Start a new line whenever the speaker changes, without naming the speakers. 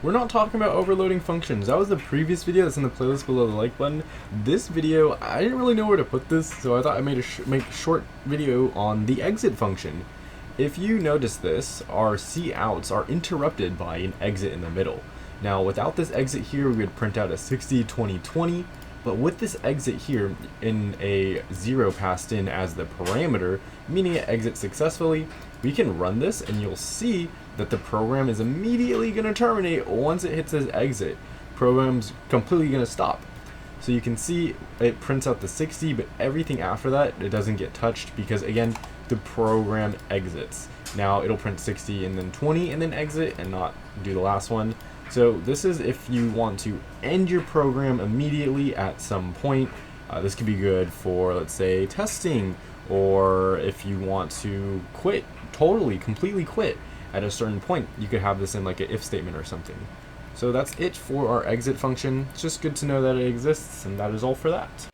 We're not talking about overloading functions. That was the previous video that's in the playlist below the like button. This video, I didn't really know where to put this, so I thought I made make a short video on the exit function. If you notice this, our couts are interrupted by an exit in the middle. Now, without this exit here, we would print out a 60, 20, 20. But with this exit here, in a 0 passed in as the parameter, meaning it exits successfully, we can run this and you'll see that the program is immediately going to terminate once it hits this exit. Program's completely going to stop. So you can see it prints out the 60, but everything after that, it doesn't get touched because, again, the program exits. Now it'll print 60 and then 20 and then exit and not do the last one. So this is if you want to end your program immediately at some point. This could be good for, let's say, testing, or if you want to quit, completely quit at a certain point. You could have this in like an if statement or something. So that's it for our exit function. It's just good to know that it exists, and that is all for that.